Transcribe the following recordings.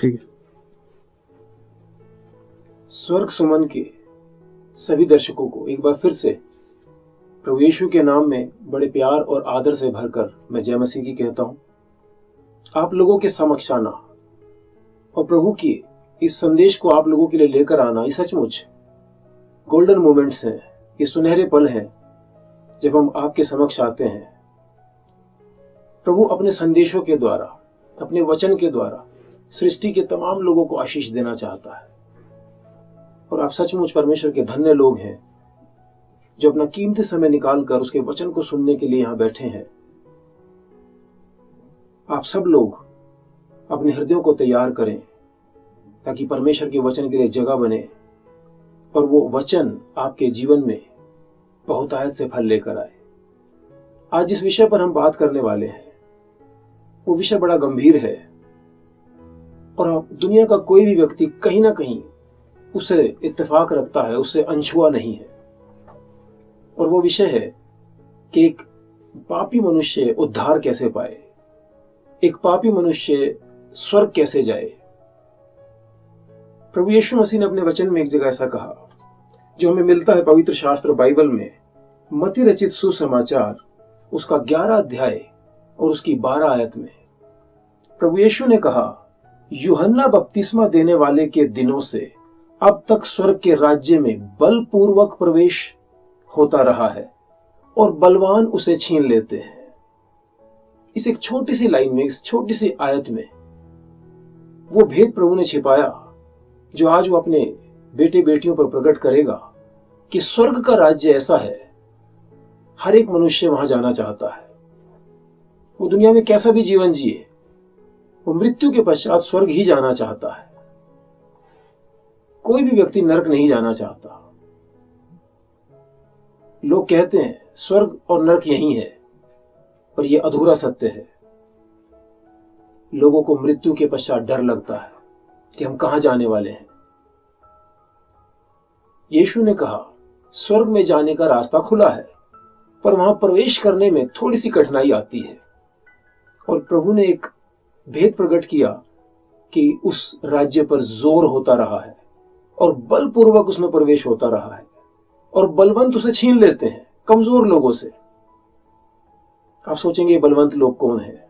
ठीक है। स्वर्ग सुमन के सभी दर्शकों को एक बार फिर से प्रभु यीशु के नाम में बड़े प्यार और आदर से भरकर मैं जय मसीह की कहता हूं। आप लोगों के समक्ष आना और प्रभु की इस संदेश को आप लोगों के लिए लेकर आना, ये सचमुच गोल्डन मोमेंट्स हैं, ये सुनहरे पल हैं जब हम आपके समक्ष आते हैं। प्रभु अपने संदेशों के द्वारा, अपने वचन के द्वारा सृष्टि के तमाम लोगों को आशीष देना चाहता है। और आप सचमुच परमेश्वर के धन्य लोग हैं जो अपना कीमती समय निकालकर उसके वचन को सुनने के लिए यहां बैठे हैं। आप सब लोग अपने हृदयों को तैयार करें ताकि परमेश्वर के वचन के लिए जगह बने और वो वचन आपके जीवन में बहुतायत से फल लेकर आए। आज जिस विषय पर हम बात करने वाले हैं वो विषय बड़ा गंभीर है और दुनिया का कोई भी व्यक्ति कहीं ना कहीं उससे इत्तेफाक रखता है, उससे अनछुआ नहीं है। और वो विषय है कि एक पापी मनुष्य उद्धार कैसे पाए, एक पापी मनुष्य स्वर्ग कैसे जाए। प्रभु यीशु मसीह ने अपने वचन में एक जगह ऐसा कहा जो हमें मिलता है पवित्र शास्त्र बाइबल में, मत्ती रचित सुसमाचार उसका 11 अध्याय और उसकी 12 आयत में। प्रभु यीशु ने कहा, यूहन्ना बपतिस्मा देने वाले के दिनों से अब तक स्वर्ग के राज्य में बलपूर्वक प्रवेश होता रहा है और बलवान उसे छीन लेते हैं। इस एक छोटी सी लाइन में, इस छोटी सी आयत में वो भेद प्रभु ने छिपाया जो आज वो अपने बेटे बेटियों पर प्रकट करेगा कि स्वर्ग का राज्य ऐसा है, हर एक मनुष्य वहां जाना चाहता है। वो दुनिया में कैसा भी जीवन जिए, वो मृत्यु के पश्चात स्वर्ग ही जाना चाहता है। कोई भी व्यक्ति नरक नहीं जाना चाहता। लोग कहते हैं स्वर्ग और नरक यही है, पर यह अधूरा सत्य है। लोगों को मृत्यु के पश्चात डर लगता है कि हम कहां जाने वाले हैं। यीशु ने कहा स्वर्ग में जाने का रास्ता खुला है, पर वहां प्रवेश करने में थोड़ी सी कठिनाई आती है। और प्रभु ने एक भेद प्रकट किया कि उस राज्य पर जोर होता रहा है और बलपूर्वक उसमें प्रवेश होता रहा है और बलवंत उसे छीन लेते हैं कमजोर लोगों से। आप सोचेंगे बलवंत लोग कौन है?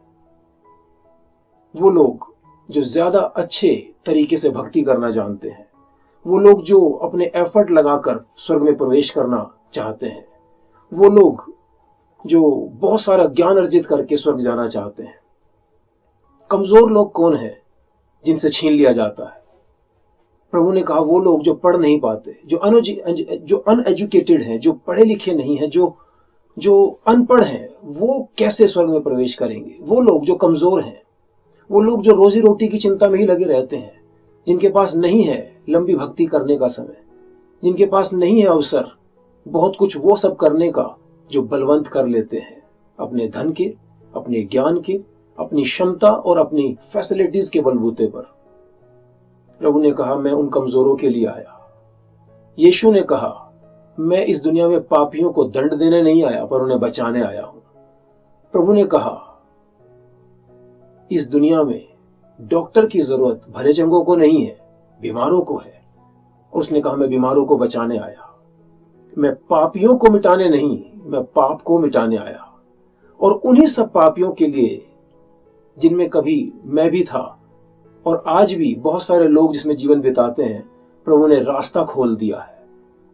वो लोग जो ज्यादा अच्छे तरीके से भक्ति करना जानते हैं, वो लोग जो अपने एफर्ट लगाकर स्वर्ग में प्रवेश करना चाहते हैं, वो लोग जो बहुत सारा ज्ञान अर्जित करके स्वर्ग जाना चाहते हैं। कमजोर लोग कौन है जिनसे छीन लिया जाता है? प्रभु ने कहा वो लोग जो पढ़ नहीं पाते, जो अनएजुकेटेड हैं, जो पढ़े लिखे नहीं हैं, जो अनपढ़ हैं, वो कैसे स्वर्ग में प्रवेश करेंगे? वो लोग जो कमजोर हैं, वो लोग जो रोजी रोटी की चिंता में ही लगे रहते हैं, जिनके पास नहीं है लंबी भक्ति करने का समय, जिनके पास नहीं है अवसर बहुत कुछ वो सब करने का, जो बलवंत कर लेते हैं अपने धन के, अपने ज्ञान के, अपनी क्षमता और अपनी फैसिलिटीज के बलबूते पर। प्रभु ने कहा मैं उन कमजोरों के लिए आया। यीशु ने कहा मैं इस दुनिया में पापियों को दंड देने नहीं आया, पर उन्हें बचाने आया हूं। प्रभु ने कहा इस दुनिया में डॉक्टर की जरूरत भले चंगों को नहीं है, बीमारों को है। उसने कहा मैं बीमारों को बचाने आया। मैं पापियों को मिटाने नहीं, मैं पाप को मिटाने आया। और उन्हीं सब पापियों के लिए जिनमें कभी मैं भी था और आज भी बहुत सारे लोग जिसमें जीवन बिताते हैं, प्रभु ने रास्ता खोल दिया है।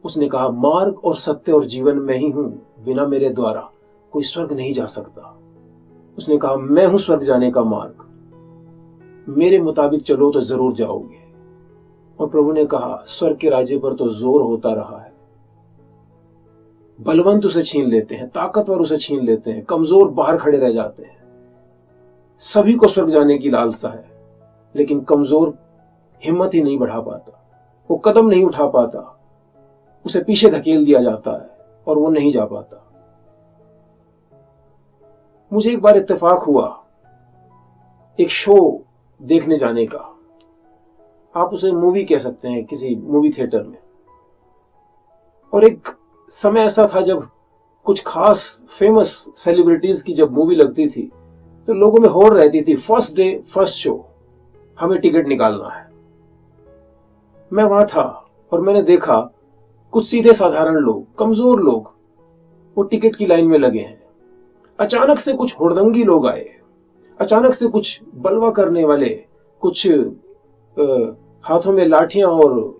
उसने कहा मार्ग और सत्य और जीवन मैं ही हूं, बिना मेरे द्वारा कोई स्वर्ग नहीं जा सकता। उसने कहा मैं हूं स्वर्ग जाने का मार्ग, मेरे मुताबिक चलो तो जरूर जाओगे। और प्रभु ने कहा स्वर्ग के राज्य पर तो जोर होता रहा है। बलवंत उसे छीन लेते हैं, ताकतवर उसे छीन लेते हैं, कमजोर बाहर खड़े रह जाते हैं। सभी को स्वर्ग जाने की लालसा है, लेकिन कमजोर हिम्मत ही नहीं बढ़ा पाता, वो कदम नहीं उठा पाता, उसे पीछे धकेल दिया जाता है और वो नहीं जा पाता। मुझे एक बार इत्तेफाक हुआ एक शो देखने जाने का, आप उसे मूवी कह सकते हैं, किसी मूवी थिएटर में। और एक समय ऐसा था जब कुछ खास फेमस सेलिब्रिटीज की जब मूवी लगती थी तो लोगों में होड़ रहती थी, फर्स्ट डे फर्स्ट शो, हमें टिकट निकालना है। मैं वहां था और मैंने देखा कुछ सीधे साधारण लोग, कमजोर लोग, वो टिकट की लाइन में लगे हैं। अचानक से कुछ हुड़दंगी लोग आए, अचानक से कुछ बलवा करने वाले, कुछ हाथों में लाठियां और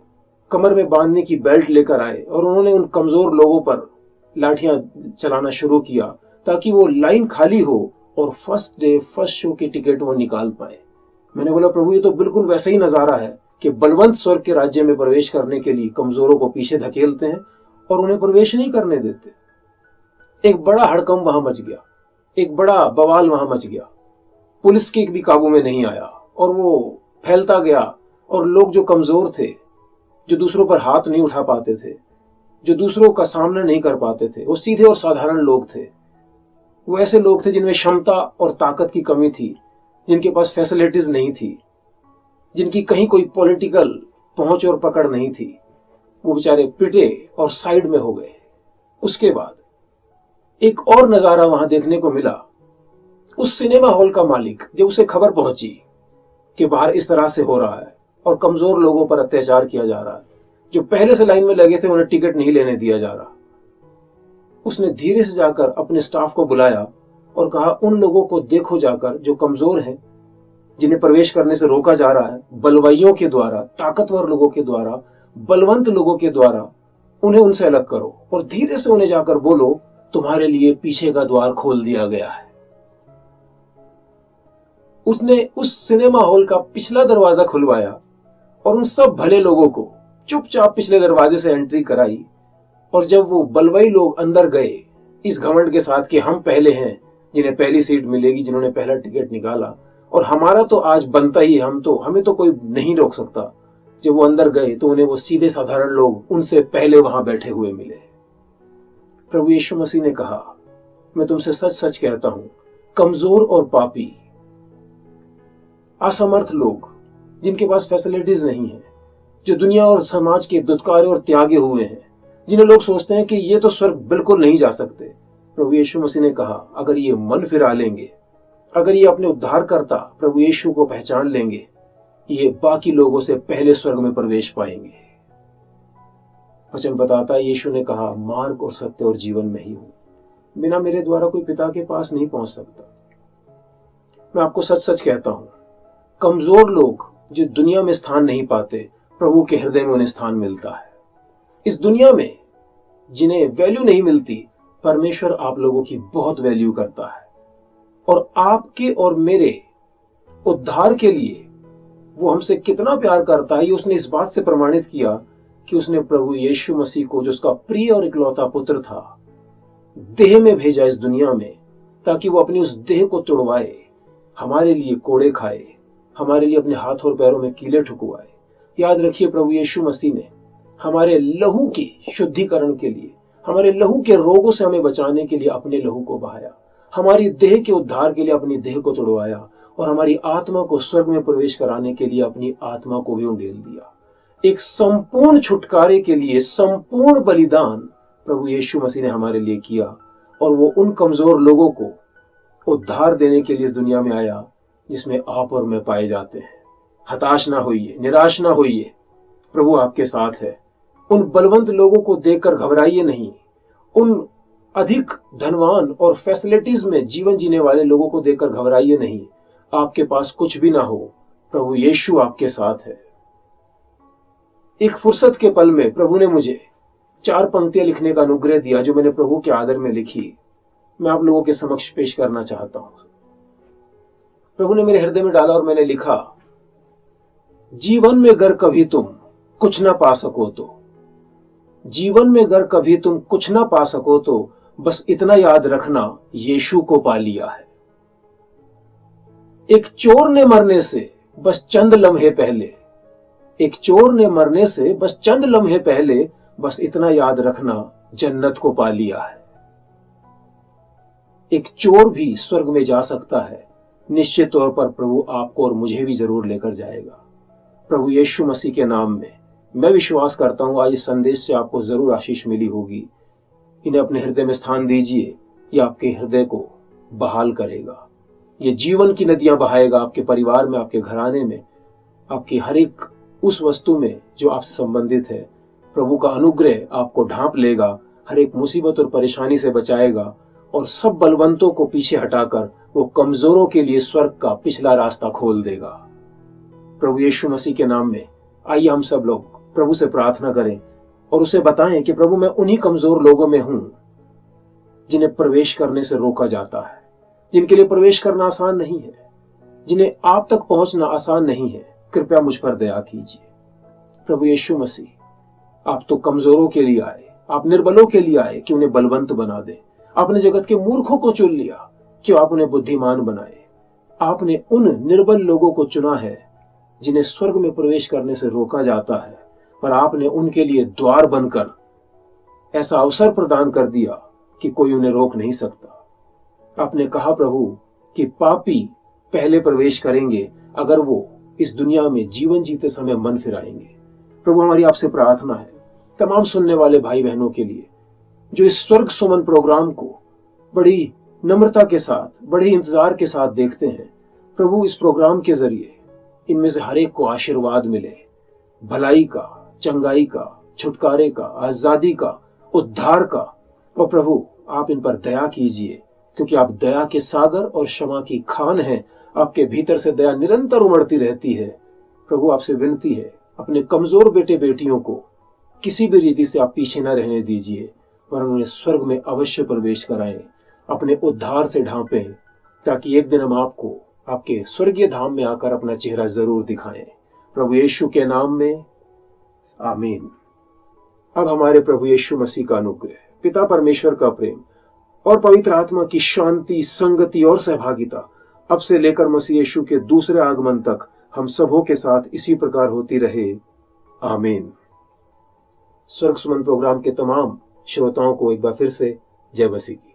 कमर में बांधने की बेल्ट लेकर आए और उन्होंने उन कमजोर लोगों पर लाठियां चलाना शुरू किया ताकि वो लाइन खाली हो और फर्स्ट डे फर्स्ट शो की टिकट वो निकाल पाए। मैंने बोला, प्रभु ये तो बिल्कुल वैसा ही नजारा है कि बलवंत स्वर्ग के राज्य में प्रवेश करने के लिए कमजोरों को पीछे धकेलते हैं और उन्हें प्रवेश नहीं करने देते। एक बड़ा हड़कंप वहां मच गया, एक बड़ा बवाल वहां मच गया। पुलिस के भी काबू में नहीं आया और वो फैलता गया और लोग जो कमजोर थे, जो दूसरों पर हाथ नहीं उठा पाते थे, जो दूसरों का सामना नहीं कर पाते थे, वो सीधे और साधारण लोग थे। वो ऐसे लोग थे जिनमें क्षमता और ताकत की कमी थी, जिनके पास फैसिलिटीज नहीं थी, जिनकी कहीं कोई पॉलिटिकल पहुंच और पकड़ नहीं थी। वो बेचारे पिटे और साइड में हो गए। उसके बाद एक और नजारा वहां देखने को मिला। उस सिनेमा हॉल का मालिक, जब उसे खबर पहुंची कि बाहर इस तरह से हो रहा है और कमजोर लोगों पर अत्याचार किया जा रहा है, जो पहले से लाइन में लगे थे उन्हें टिकट नहीं लेने दिया जा रहा, उसने धीरे से जाकर अपने स्टाफ को बुलाया और कहा, उन लोगों को देखो जाकर जो कमजोर हैं, जिन्हें प्रवेश करने से रोका जा रहा है बलवाइयों के द्वारा, ताकतवर लोगों के द्वारा, बलवंत लोगों के द्वारा, उन्हें उनसे अलग करो और धीरे से उन्हें जाकर बोलो, तुम्हारे लिए पीछे का द्वार खोल दिया गया है। उसने उस सिनेमा हॉल का पिछला दरवाजा खुलवाया और उन सब भले लोगों को चुपचाप पिछले दरवाजे से एंट्री कराई। और जब वो बलवाई लोग अंदर गए इस घमंड के साथ कि हम पहले हैं, जिन्हें पहली सीट मिलेगी, जिन्होंने पहला टिकट निकाला और हमारा तो आज बनता ही, हमें तो कोई नहीं रोक सकता। जब वो अंदर गए तो उन्हें वो सीधे साधारण लोग उनसे पहले वहां बैठे हुए मिले। प्रभु यीशु मसीह ने कहा, मैं तुमसे सच सच कहता हूं, कमजोर और पापी, असमर्थ लोग, जिनके पास फैसिलिटीज नहीं है, जो दुनिया और समाज के दुत्कारे और त्यागे हुए हैं, जिन्हें लोग सोचते हैं कि ये तो स्वर्ग बिल्कुल नहीं जा सकते, प्रभु यीशु मसीह ने कहा, अगर ये मन फिरा लेंगे, अगर ये अपने उद्धारकर्ता प्रभु यीशु को पहचान लेंगे, ये बाकी लोगों से पहले स्वर्ग में प्रवेश पाएंगे। वचन बताता है, यीशु ने कहा, मार्ग और सत्य और जीवन में ही हूं, बिना मेरे द्वारा कोई पिता के पास नहीं पहुंच सकता। मैं आपको सच सच कहता हूं, कमजोर लोग जो दुनिया में स्थान नहीं पाते, प्रभु के हृदय में उन्हें स्थान मिलता है। इस दुनिया में जिन्हें वैल्यू नहीं मिलती, परमेश्वर आप लोगों की बहुत वैल्यू करता है और आपके और मेरे उद्धार के लिए वो हमसे कितना प्यार करता है, ये उसने इस बात से प्रमाणित किया कि उसने प्रभु यीशु मसीह को, जो उसका प्रिय और इकलौता पुत्र था, देह में भेजा इस दुनिया में, ताकि वो अपनी उस देह को तुड़वाए, हमारे लिए कोड़े खाए, हमारे लिए अपने हाथ और पैरों में कीले ठुकवाए। याद रखिए, प्रभु यीशु मसीह ने हमारे लहू के शुद्धिकरण के लिए, हमारे लहू के रोगों से हमें बचाने के लिए अपने लहू को बहाया, हमारी देह के उद्धार के लिए अपनी देह को तुड़वाया और हमारी आत्मा को स्वर्ग में प्रवेश कराने के लिए अपनी आत्मा को भी उंडेल दिया। एक संपूर्ण छुटकारे के लिए संपूर्ण बलिदान प्रभु यीशु मसीह ने हमारे लिए किया और वो उन कमजोर लोगों को उद्धार देने के लिए इस दुनिया में आया जिसमें आप और मैं पाए जाते हैं। हताश ना होइए, निराश ना होइए, प्रभु आपके साथ है। उन बलवंत लोगों को देखकर घबराइए नहीं, उन अधिक धनवान और फैसिलिटीज में जीवन जीने वाले लोगों को देखकर घबराइए नहीं। आपके पास कुछ भी ना हो, प्रभु यीशु आपके साथ है। एक फुर्सत के पल में प्रभु ने मुझे 4 पंक्तियां लिखने का अनुग्रह दिया जो मैंने प्रभु के आदर में लिखी, मैं आप लोगों के समक्ष पेश करना चाहता हूं। प्रभु ने मेरे हृदय में डाला और मैंने लिखा, जीवन में अगर कभी तुम कुछ ना पा सको तो, जीवन में अगर कभी तुम कुछ ना पा सको तो बस इतना याद रखना, यीशु को पा लिया है। एक चोर ने मरने से बस चंद लम्हे पहले, एक चोर ने मरने से बस चंद लम्हे पहले बस इतना याद रखना, जन्नत को पा लिया है। एक चोर भी स्वर्ग में जा सकता है, निश्चित तौर पर प्रभु आपको और मुझे भी जरूर लेकर जाएगा। प्रभु यीशु मसीह के नाम में मैं विश्वास करता हूं आज इस संदेश से आपको जरूर आशीष मिली होगी। इन्हें अपने हृदय में स्थान दीजिए, ये आपके हृदय को बहाल करेगा, ये जीवन की नदियां बहाएगा आपके परिवार में, आपके घराने में, आपकी हर एक उस वस्तु में जो आपसे संबंधित है, प्रभु का अनुग्रह आपको ढांप लेगा, हर एक मुसीबत और परेशानी से बचाएगा और सब बलवंतों को पीछे हटाकर वो कमजोरों के लिए स्वर्ग का पिछला रास्ता खोल देगा। प्रभु यीशु मसीह के नाम में आइए हम सब लोग प्रभु से प्रार्थना करें और उसे बताएं कि प्रभु मैं उन्हीं कमजोर लोगों में हूं जिन्हें प्रवेश करने से रोका जाता है, जिनके लिए प्रवेश करना आसान नहीं है, जिन्हें आप तक पहुंचना आसान नहीं है। कृपया मुझ पर दया कीजिए। प्रभु यीशु मसीह, आप तो कमजोरों के लिए आए, आप निर्बलों के लिए आए कि उन्हें बलवंत बना दे। आपने जगत के मूर्खों को चुन लिया कि आप उन्हें बुद्धिमान बनाए। आपने उन निर्बल लोगों को चुना है जिन्हें स्वर्ग में प्रवेश करने से रोका जाता है, पर आपने उनके लिए द्वार बनकर ऐसा अवसर प्रदान कर दिया कि कोई उन्हें रोक नहीं सकता। आपने कहा प्रभु कि पापी पहले प्रवेश करेंगे अगर वो इस दुनिया में जीवन जीते समय मन फिराएंगे। प्रभु हमारी आपसे प्रार्थना है तमाम सुनने वाले भाई बहनों के लिए जो इस स्वर्ग सुमन प्रोग्राम को बड़ी नम्रता के साथ, बड़े इंतजार के साथ देखते हैं। प्रभु इस प्रोग्राम के जरिए इनमें से हर एक को आशीर्वाद मिले, भलाई का, चंगाई का, छुटकारे का, आजादी का, उद्धार का। और प्रभु आप इन पर दया कीजिए क्योंकि आप दया के सागर और क्षमा की खान हैं। आपके भीतर से दया निरंतर उमड़ती रहती है। प्रभु आपसे विनती है अपने कमजोर बेटे बेटियों को किसी भी रीति से आप पीछे न रहने दीजिए, वरन उन्हें स्वर्ग में अवश्य प्रवेश कराएं, अपने उद्धार से ढांपें, ताकि एक दिन हम आपको आपके स्वर्गीय धाम में आकर अपना चेहरा जरूर दिखाएं। प्रभु यीशु के नाम में आमीन। अब हमारे प्रभु यीशु मसीह का अनुग्रह, पिता परमेश्वर का प्रेम और पवित्र आत्मा की शांति, संगति और सहभागिता अब से लेकर मसीह यीशु के दूसरे आगमन तक हम सबों के साथ इसी प्रकार होती रहे। आमीन। स्वर्ग सुमन प्रोग्राम के तमाम श्रोताओं को एक बार फिर से जय मसीह की।